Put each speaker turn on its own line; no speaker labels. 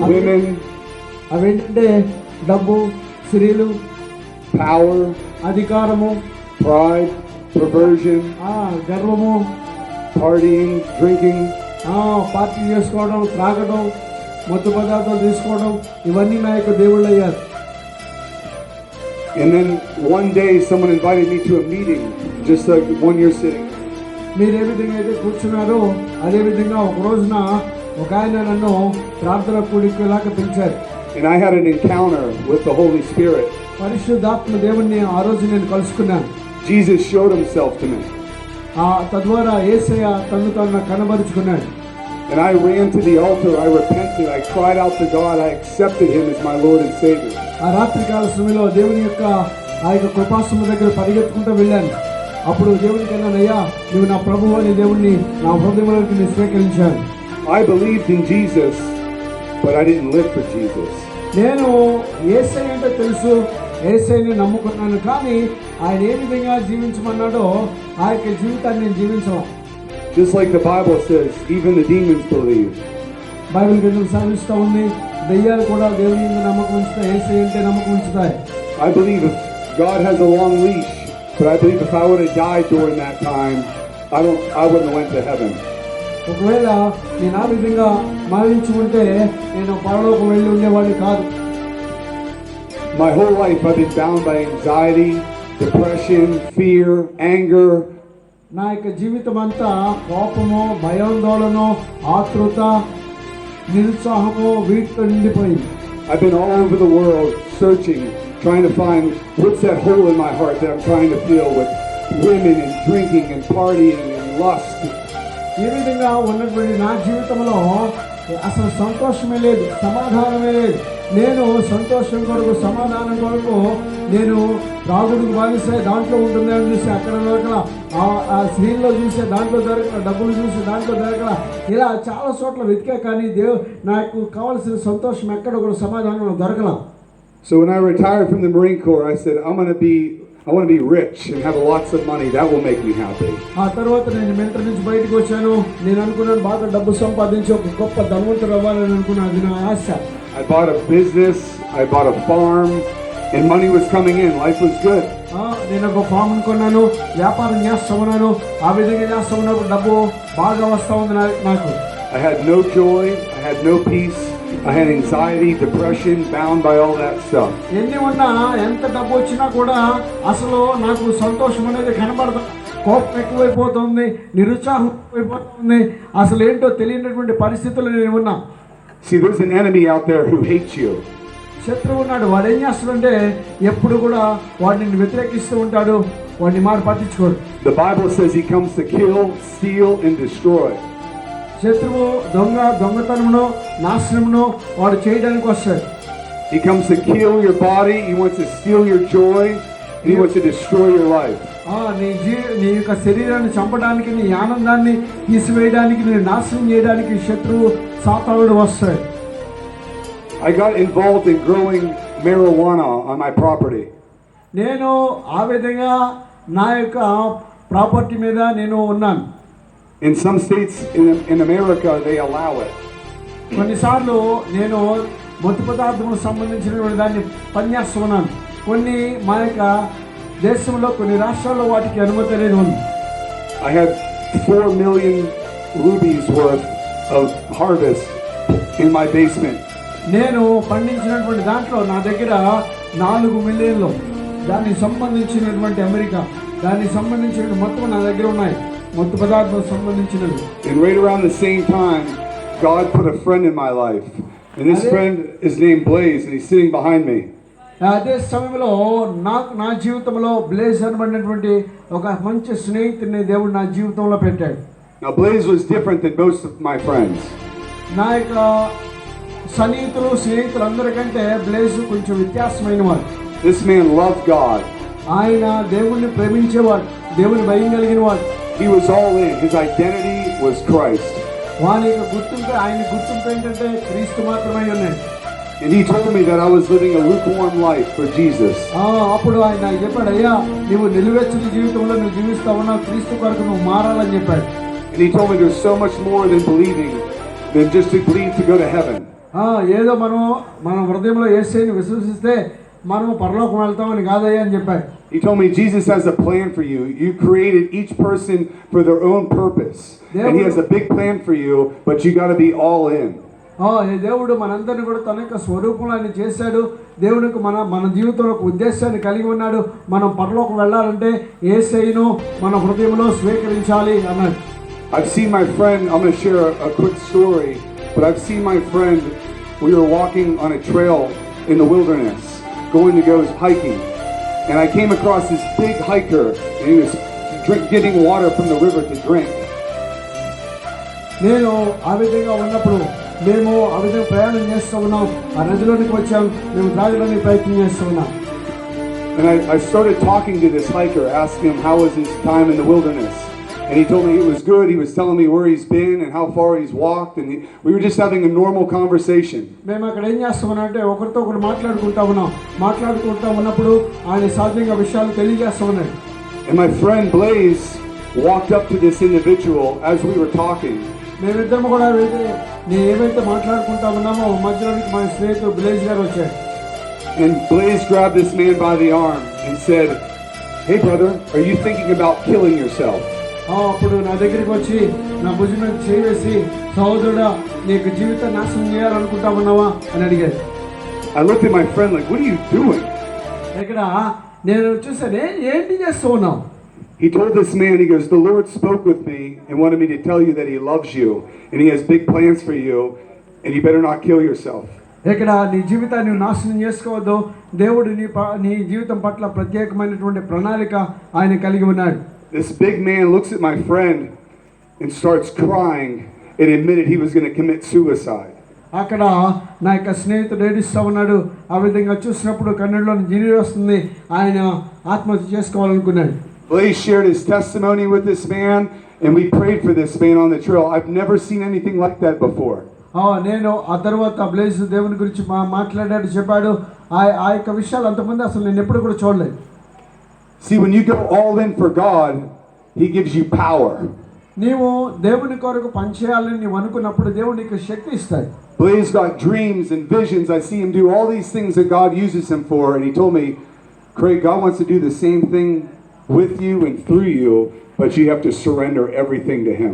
women,
అవేంటంటే డబ్బు, స్త్రీలు,
power,
అధికారము,
pride, perversion,
గర్వము,
partying, drinking.
పార్టీ చేసుకోవడం, త్రాగడం, మత్తు పదార్థాలు తీసుకోవడం, ఇవన్నీ నా యొక్క దేవుళ్ళు అయ్యారు.
And then one day someone invited me to a meeting, just like the one you're sitting.
మీరు ఏ విధంగా అయితే కూర్చున్నారో అదే విధంగా ఒక రోజున ఒక ఆయన నన్ను ప్రార్థన కూడికలాగా పిలిచారు.
And I had an encounter with the Holy Spirit.
పరిశుద్ధాత్మ దేవుణ్ణి ఆ రోజు నేను కలుసుకున్నాను.
Jesus showed himself to me.
తద్వారా యేసయ్య తను తాను కనబరుచుకున్నాడు.
And I ran to the altar, I repented, I cried out to God, I accepted him as my Lord and Savior.
ఆ రాత్రికాల సమయంలో దేవుని యొక్క ఆ యొక్క కృపాసనం దగ్గర పరిగెత్తుకుంటూ వెళ్ళాను. అప్పుడు దేవునికి అన్నానయ్యా, నువ్వు నా ప్రభువు అని దేవుణ్ణి నా హృదయంలోకి నేను స్వీకరించాను.
I believed in Jesus, but I didn't live for Jesus.
నేను యేసయ్య అంటే తెలుసు, యేసయ్యని నమ్ముకున్నాను, కానీ ఆయన ఏ విధంగా జీవించమన్నాడో ఆ యొక్క జీవితాన్ని నేను జీవించను.
Just like the Bible says, even the demons believe.
Bible గ్రంథం సాధిస్తూ ఉంది, దెయ్యాలు కూడా దేవుని మీద నమ్మకం ఉంచుతాయి, యేసయ్య అంటే నమ్మకం ఉంచుతాయి.
I believe if God has a long leash, but I believe if I would have died during that time, I wouldn't have went to heaven.
ఒకవేళ నేను ఆ విధంగా మరణించి ఉంటే నేను పరలోకం వెళ్ళి ఉండేవాడిని కాదు.
My whole life I've been bound by anxiety, depression, fear, anger.
నా యొక్క జీవితం అంతా కోపము, భయాందోళన, ఆతృత, నిరుత్సాహము వీటితో నిండిపోయింది.
I've been all over the world searching, trying to find what's that hole in my heart that I'm trying to fill with women and drinking and partying and lust.
ఈ విధంగా ఉన్నటువంటి నా జీవితంలో అసలు సంతోషమే లేదు, సమాధానమే లేదు. నేను సంతోషం కొరకు, సమాధానం కొరకు నేను రాగుడికి భావిస్తే దాంట్లో ఉంటుంది అని చూసి అక్కడ దొరకల, ఆ స్త్రీల్లో చూసే దాంట్లో దొరకల, డబ్బులు చూసి దాంట్లో దొరకల, ఇలా చాలా చోట్ల వెతికా, కానీ నాకు కావాల్సిన సంతోషం ఎక్కడ కూడా సమాధానం దొరకల.
So when I retired from the Marine Corps, I said, I want to be rich and have lots of money. That will make me happy.
ఆ తర్వాత నేను మిలిటరీ నుంచి బయటకు వచ్చాను. నేను అనుకున్నాను బాగా డబ్బు సంపాదించి ఒక గొప్ప ధనవంతుడు అవ్వాలని అనుకున్నాను. అది నా ఆశ.
I bought a business, I bought a farm, and money was coming in. Life was good.
నేను ఒక ఫామ్ కొన్నాను, వ్యాపారం చేస్తా ఉన్నాను. ఆ విధంగా చేస్తా ఉన్నప్పుడు డబ్బు బాగా వస్తా ఉంది నాకు.
I had no joy, I had no peace, I had anxiety, depression, bound by all that stuff.
ఎన్ని ఉన్నా, ఎంత డబ్బు వచ్చినా కూడా అసలు నాకు సంతోషం అనేది కనబడదు. కోపం ఎక్కువైపోతుంది, నిరుత్సాహం ఎక్కువైపోతుంది, అసలు ఏంటో తెలియనటువంటి పరిస్థితులు నేను ఉన్నా.
See, there's an enemy out there who hates you.
శత్రువు ఉన్నాడు. వాడు ఏం చేస్తాడంటే ఎప్పుడు కూడా వాడిని వ్యతిరేకిస్తూ ఉంటాడు, వాడిని మాట పట్టించుకోడు.
The Bible says he comes to kill, steal, and destroy.
శత్రువు దొంగతనమును, నాశనమును వాడు చేయడానికి వస్తాడు.
He comes to kill your body, he wants to steal your joy, and he wants to destroy your life.
నీ యొక్క శరీరాన్ని చంపడానికి, నీ ఆనందాన్ని తీసివేయడానికి, నీ నాశనం చేయడానికి శత్రువు సాతానుడు వస్తాడు.
I got involved in growing marijuana on my property.
నేను ఆ విధంగా నా యొక్క ప్రాపర్టీ మీద నేను ఉన్నాను.
In some states in America they allow it.
కొన్నిసార్లు నేను మత్తు పదార్థములకు సంబంధించినటువంటి దాన్ని పనిచేస్తున్నాను. కొన్ని మా యొక్క దేశంలో కొన్ని రాష్ట్రాల్లో వాటికి అనుమతి అనేది ఉంది.
I had 4 million rupees worth of harvest in my basement.
నేను పండించినటువంటి దాంట్లో నా దగ్గర 4 మిలియన్లు దానికి సంబంధించినటువంటి అమెరికా, దానికి సంబంధించిన మొత్తం నా దగ్గర ఉన్నాయి, మత్తు పదార్థం సంబంధించినవి.
And right around the same time, God put a friend in my life, and this friend is named Blaze, and he's sitting behind me.
అదే సమయంలో నా జీవితంలో బ్లేజ్ అనబడినటువంటి ఒక మంచి స్నేహితుడిని దేవుడు నా జీవితంలో పెట్టాడు.
Now Blaze was different than most of my friends.
నా యొక్క స్నేహితులు అందరికంటే బ్లేజ్ కొంచెం వ్యత్యాసమైన వాడు.
This man loved God.
ఆయన దేవుణ్ణి ప్రేమించేవాడు, దేవుని భయం కలిగిన వాడు.
He was all in. His identity was Christ.
వాని యొక్క గుర్తింపు ఏంటంటే క్రీస్తు మాత్రమే ఉన్నాయి.
And he told me that I was living a lukewarm life for Jesus.
అప్పుడు ఆయన చెప్పాడు, అయ్యా నువ్వు నిలువెచ్చని జీవితంలో నువ్వు జీవిస్తా ఉన్నావు, క్రీస్తు కొరకు నువ్వు మారాలని చెప్పాడు.
And he told me there's so much more than believing than just to believe to go to heaven.
ఏదో మనం మన హృదయంలో యేసుని విశ్వసిస్తే మనం పరలోకం వెళ్తామని కాదయ్యా అని చెప్పాడు.
He told me Jesus has a plan for you. You created each person for their own purpose. And he has a big plan for you, but you got to be all in.
దేవుడు మనందరినీ కూడా తన యొక్క స్వరూపంలో ఆయన చేశాడు. దేవునికి మన జీవితంలో ఒక ఉద్దేశాన్ని కలిగి ఉన్నాడు. మనం పరలోకం వెళ్ళాలంటే యేసయ్యను మన హృదయంలో స్వీకరించాలి అన్నాడు.
I've seen my friend, I'm going to share a quick story, but I've seen my friend, we were walking on a trail in the wilderness, going to go hiking. And I came across this big hiker, and he was getting water from the river to drink.
నేను ఆ విధంగా ఉన్నప్పుడు మేము ఆ విధంగా ప్రయాణం చేస్తూ ఉన్నాం. ఆ నదిలోనికి వచ్చాం, మేము త్రాగడానికి ప్రయత్నం చేస్తూ ఉన్నాం.
And I started talking to this hiker, asking him how was his time in the wilderness. And he told me it was good. He was telling me where he's been and how far he's walked. And we were just having a normal conversation.
మేము అక్కడ ఏం చేస్తామనంటే ఒకరితో ఒకరు మాట్లాడుకుంటా ఉన్నాం. మాట్లాడుకుంటా ఉన్నప్పుడు ఆయన సాధ్యంగా విషయాలు తెలియజేస్తూ ఉన్నాడు.
And my friend Blaze walked up to this individual as we were talking.
మేమిద్దరం కూడా ఏమైతే మాట్లాడుకుంటా ఉన్నామో మధ్యలోనికి మా స్నేహితుడు బ్లేజ్ గారు వచ్చాడు.
And Blaze grabbed this man by the arm and said, "Hey brother, are you thinking about killing yourself?"
అప్పుడు నా దగ్గరికి వచ్చి నా భుజం మీద చేసి, సహోదరుడా నీకు జీవితం నాశనం చేయాలనుకుంటా ఉన్నావా అని అడిగాడు.
I looked at my friend like, "What are you doing?"
ఇక్కడ నేను చూసాను, ఏంటి చేస్తూ ఉన్నావు?
He told this man, he goes, "The Lord spoke with me and wanted me to tell you that he loves you and he has big plans for you and you better not kill yourself."
ఇక్కడ నీ జీవితాన్ని నాశనం చేసుకోవద్దు, దేవుడు నీ జీవితం పట్ల ప్రత్యేకమైనటువంటి ప్రణాళిక ఆయన కలిగి ఉన్నాడు.
This big man looks at my friend and starts crying and admitted he was going to commit suicide.
అక్కడ నా యొక్క స్నేహితుడు ఏడుస్తూ ఉన్నాడు. ఆ విధంగా చూసినప్పుడు కన్నడలో నీరు వస్తుంది, ఆయన ఆత్మహత్య చేసుకోవాలనుకున్నాడు.
Blaze shared his testimony with this man and we prayed for this man on the trail. I've never seen anything like that before.
నేను ఆ తర్వాత బ్లేజ్ దేవుని గురించి మాట్లాడాడు, చెప్పాడు. ఆ యొక్క విషయాలు అంతకుముందు అసలు నేను ఎప్పుడు కూడా చూడలేదు.
See, when you go all in for God, he gives you power.
నీవు దేవుని కొరకు పనిచేయాలని నీవు అనుకున్నప్పుడు దేవుడు నీకు శక్తి ఇస్తాడు.
Blaze got dreams and visions. I see him do all these things that God uses him for. And he told me, Craig, God wants to do the same thing with you and through you, but you have to surrender everything to him.